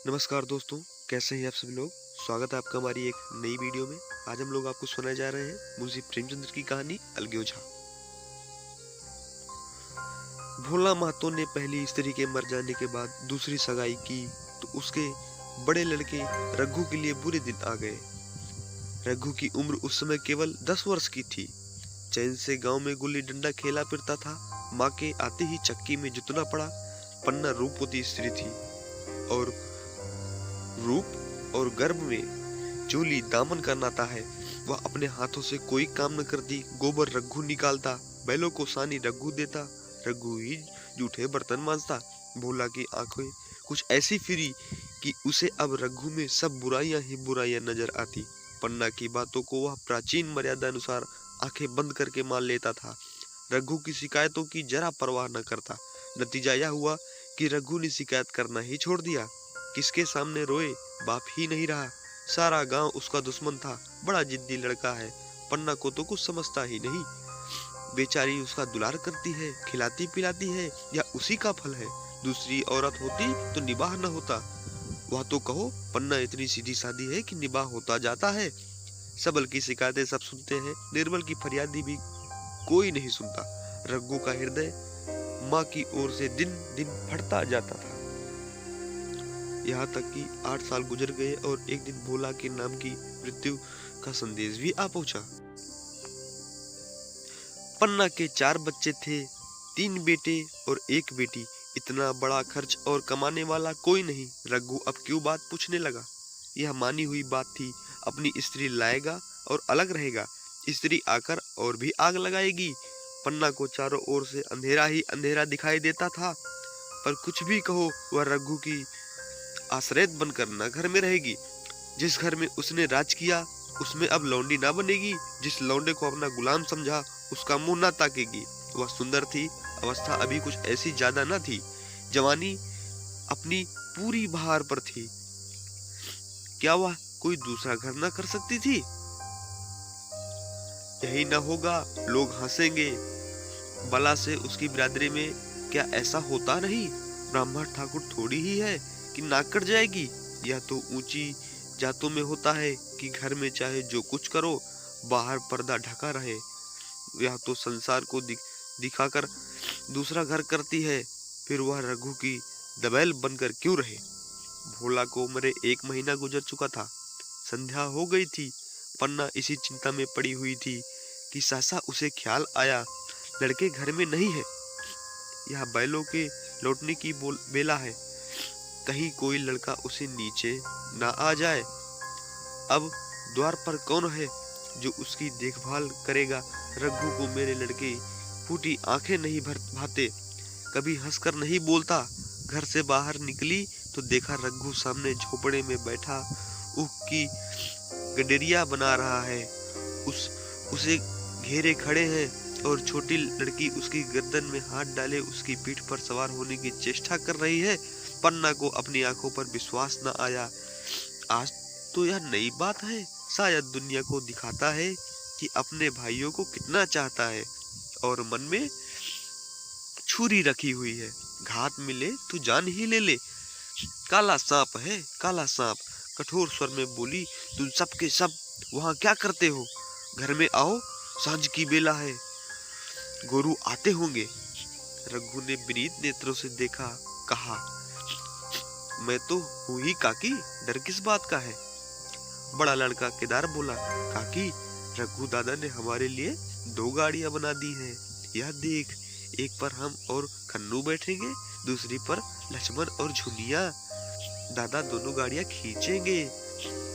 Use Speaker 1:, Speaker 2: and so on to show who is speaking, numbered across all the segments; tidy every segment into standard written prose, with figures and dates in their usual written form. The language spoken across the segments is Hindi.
Speaker 1: नमस्कार दोस्तों, कैसे हैं आप सभी लोग। स्वागत है आपका हमारी एक नई वीडियो में। आज हम लोग आपको सुनाए जा रहे हैं मुंशी प्रेमचंद्र की कहानी अलगे ओझा। भोला महतो ने पहली स्त्री के मर जाने के बाद दूसरी सगाई की तो उसके बड़े लड़के रघु के लिए बुरे दिन आ गए। रघु की उम्र उस समय केवल 10 वर्ष की थी। चैन से गांव में गुल्ली डंडा खेला फिरता था। माँ के आते ही चक्की में जुतना पड़ा। पन्ना रूपवती स्त्री थी और रूप और गर्भ में चूली दामन का नाता है। वह अपने हाथों से कोई काम न करती। गोबर रघु निकालता, बैलों को सानी रघु देता, रघु ही जूठे बर्तन मांजता। भोला की आंखें कुछ ऐसी फिरी कि उसे अब रघु में सब बुराइयां ही बुराइयां नजर आती। पन्ना की बातों को वह प्राचीन मर्यादा अनुसार आंखें बंद करके मान लेता था। रघु की शिकायतों की जरा परवाह न करता। नतीजा यह हुआ कि रघु ने शिकायत करना ही छोड़ दिया। किसके सामने रोए, बाप ही नहीं रहा। सारा गांव उसका दुश्मन था। बड़ा जिद्दी लड़का है। पन्ना को तो कुछ समझता ही नहीं। बेचारी उसका दुलार करती है, खिलाती पिलाती है, या उसी का फल है। दूसरी औरत होती तो निबाह न होता। वह तो कहो, पन्ना इतनी सीधी सादी है कि निबाह होता जाता है। सबल की शिकायतें सब सुनते हैं, निर्बल की फरियादी भी कोई नहीं सुनता। रघु का हृदय माँ की ओर से दिन दिन फटता जाता था। यहाँ तक कि 8 साल गुजर गए और एक दिन भोला के नाम की मृत्यु का संदेश भी आ पहुंचा। पन्ना के 4 बच्चे थे, 3 बेटे और 1 बेटी। इतना बड़ा खर्च और कमाने वाला कोई नहीं। रघु अब क्यों बात पूछने लगा। यह मानी हुई बात थी। अपनी स्त्री लाएगा और अलग रहेगा। स्त्री आकर और भी आग लगाएगी। पन्ना को चारों ओर से अंधेरा ही अंधेरा दिखाई देता था। पर कुछ भी कहो, वह रघु की आश्रयत बनकर न घर में रहेगी। जिस घर में उसने राज किया उसमें अब लौंडी ना बनेगी। जिस लौंडे को अपना गुलाम समझा उसका मुंह ना ताकेगी। वह सुंदर थी। अवस्था अभी कुछ ऐसी ज्यादा न थी। जवानी अपनी पूरी बहार पर थी। क्या वह कोई दूसरा घर न कर सकती थी। यही न होगा, लोग हंसेंगे। बला से उसकी बिरादरी में क्या ऐसा होता नहीं। ब्राह्मण ठाकुर थोड़ी ही है कि नाक कट जाएगी। यह तो ऊंची जातों में होता है कि घर में चाहे जो कुछ करो, बाहर पर्दा ढका रहे। यह तो संसार को दिखाकर दूसरा घर करती है। फिर वह रघु की दबैल बनकर क्यों रहे। भोला को मरे 1 महीना गुजर चुका था। संध्या हो गई थी। पन्ना इसी चिंता में पड़ी हुई थी कि सहसा उसे ख्याल आया, लड़के घर में नहीं है। यह बैलों के लौटने की बेला है। कहीं कोई लड़का उसे नीचे ना आ जाए। अब द्वार पर कौन है जो उसकी देखभाल करेगा। रघु को मेरे लड़के फूटी आंखें नहीं भाते, कभी हंसकर नहीं बोलता। घर से बाहर निकली तो देखा रघु सामने झोपड़े में बैठा ऊख की गडेरिया बना रहा है। उसे घेरे खड़े हैं और छोटी लड़की उसकी गर्दन में हाथ डाले उसकी पीठ पर सवार होने की चेष्टा कर रही है। पन्ना को अपनी आंखों पर विश्वास न आया। आज तो यह नई बात है। शायद दुनिया को दिखाता है कि अपने भाइयों को कितना चाहता है और मन में छुरी रखी हुई है। घात मिले तो जान ही ले ले। काला सांप है, काला सांप, कठोर स्वर में बोली। तुम सब के सब वहां क्या करते हो। घर में आओ, सांझ की बेला है, गोरू आते होंगे। रघु ने विनीत नेत्रों से देखा, कहा, मैं तो हूँ ही काकी, डर किस बात का है। बड़ा लड़का केदार बोला, काकी, रघु दादा ने हमारे लिए 2 गाड़ियां बना दी हैं। यह देख, एक पर हम और खन्नू बैठेंगे, दूसरी पर लक्ष्मण और झुनिया। दादा दोनों गाड़ियां खींचेंगे।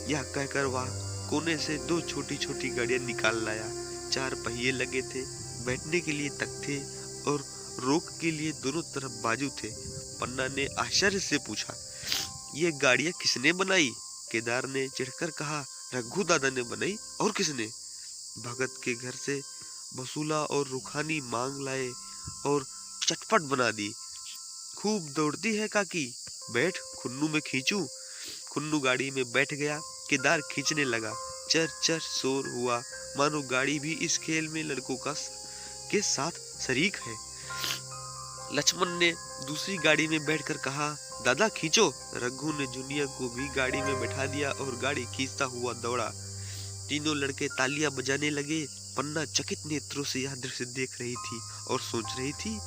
Speaker 1: यह कहकर वह कोने से 2 छोटी छोटी गाड़ियां निकाल लाया। 4 पहिए लगे थे, बैठने के लिए तख्ते और रोक के लिए दोनों तरफ बाजू थे। पन्ना ने आश्चर्य से पूछा, ये गाड़ियां किसने बनाई। केदार ने चिढ़कर कहा, रघु दादा ने बनाई, और किसने। भगत के घर से बसूला और रुखानी मांग लाए और चटपट बना दी। खूब दौड़ती है काकी, बैठ, खुन्नू में खींचू। खुन्नू गाड़ी में बैठ गया। केदार खींचने लगा। चर चर शोर हुआ, मानो गाड़ी भी इस खेल में लड़कों के साथ शरीक है। लक्ष्मण ने दूसरी गाड़ी में बैठकर कहा, दादा खींचो। रघु ने जुनिया को भी गाड़ी में बैठा दिया और गाड़ी खींचता हुआ दौड़ा। तीनों लड़के तालियां बजाने लगे। पन्ना चकित नेत्रों से यह दृश्य देख रही थी और सोच रही थी,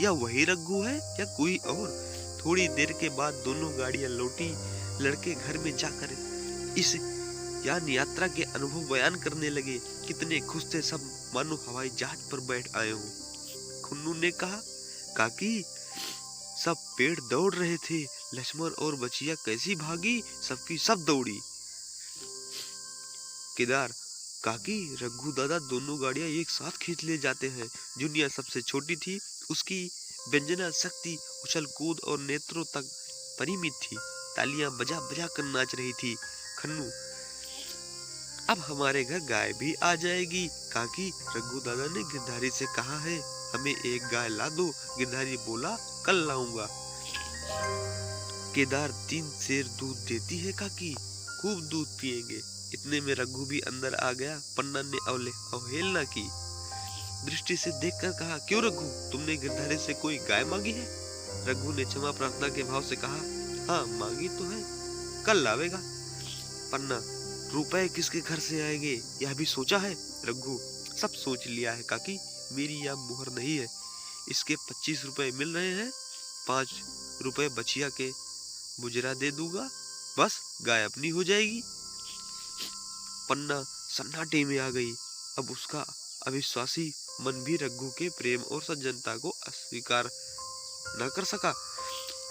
Speaker 1: यह वही रघु है या कोई और। थोड़ी देर के बाद दोनों गाड़ियां लौटी। लड़के घर में जाकर इस यात्रा के अनुभव बयान करने लगे। कितने खुश थे सब, मानो हवाई जहाज पर बैठ आए हों। खुन्नू ने कहा, काकी सब पेड़ दौड़ रहे थे, लक्ष्मण और बचिया कैसी भागी, सबकी सब दौड़ी। केदार, काकी रघु दादा दोनों गाड़ियां एक साथ खींच ले जाते हैं। जुनिया सबसे छोटी थी, उसकी व्यंजना शक्ति उछल कूद और नेत्रों तक परिमित थी। तालियां बजा बजा कर नाच रही थी। खन्नू, अब हमारे घर गाय भी आ जाएगी। काकी रघु दादा ने गिरधारी से कहा है, हमें एक गाय ला दो। गिरधारी बोला, कल लाऊंगा। केदार, 3 सेर दूध देती है काकी, खूब दूध पिएंगे। इतने में रघु भी अंदर आ गया। पन्ना ने अवहेलना की दृष्टि से देखकर कहा, क्यों रघु, तुमने गिरधारी से कोई गाय मांगी है? रघु ने क्षमा प्रार्थना के भाव से कहा, हाँ मांगी तो है, कल लावेगा। पन्ना, रुपए किसके घर से आएंगे यह भी सोचा है? रघु, सब सोच लिया है काकी, मेरी यह मुहर नहीं है। इसके 25 रुपए मिल रहे हैं, 5 रुपए बचिया के मुजरा दे दूंगा, बस गाय अपनी हो जाएगी। पन्ना सन्नाटे में आ गई। अब उसका अविश्वासी मन भी रघु के प्रेम और सज्जनता को अस्वीकार न कर सका।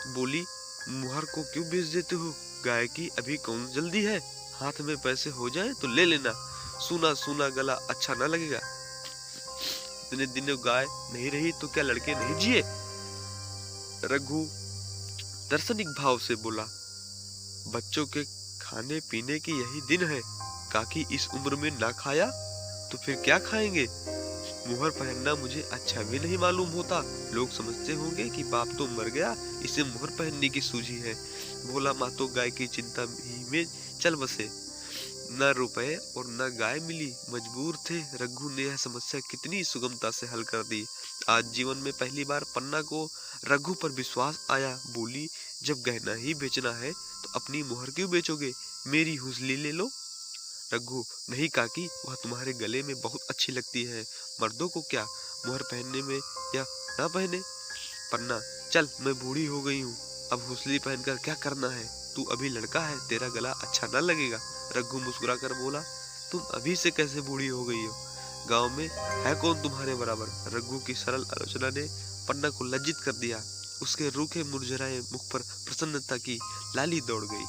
Speaker 1: बोली, मुहर को क्यों बेच देते हो? गाय की अभी कौन जल्दी है, हाथ में पैसे हो जाए तो ले लेना, सूना सूना गला अच्छा ना लगेगा। इतने दिनों गाय नहीं रही तो क्या लड़के नहीं जिए? रघु दार्शनिक भाव से बोला, बच्चों के खाने पीने की यही दिन है, काकी इस उम्र में ना खाया तो फिर क्या खाएंगे? मुहर पहनना मुझे अच्छा भी नहीं मालूम होता। लोग समझते होंगे कि बाप तो मर गया, इसे मुहर पहनने की सूझी है। भोला माँ तो गाय की चिंता ही में चल बसे। न रुपए और न गाय मिली, मजबूर थे। रघु ने यह समस्या कितनी सुगमता से हल कर दी। आज जीवन में पहली बार पन्ना को रघु पर विश्वास आया। बोली, जब गहना ही बेचना है तो अपनी मुहर क्यों बेचोगे, मेरी हुजली ले लो। रघु, नहीं काकी, वह तुम्हारे गले में बहुत अच्छी लगती है, मर्दों को क्या मुहर पहनने में या ना पहने। पन्ना, चल मैं बूढ़ी हो गई हूँ, अब हुसली पहनकर क्या करना है, तू अभी लड़का है, तेरा गला अच्छा ना लगेगा। रघु मुस्कुरा कर बोला, तुम अभी से कैसे बूढ़ी हो गई हो, गांव में है कौन तुम्हारे बराबर। रघु की सरल आलोचना ने पन्ना को लज्जित कर दिया। उसके रूखे मुरझाए मुख पर प्रसन्नता की लाली दौड़ गई।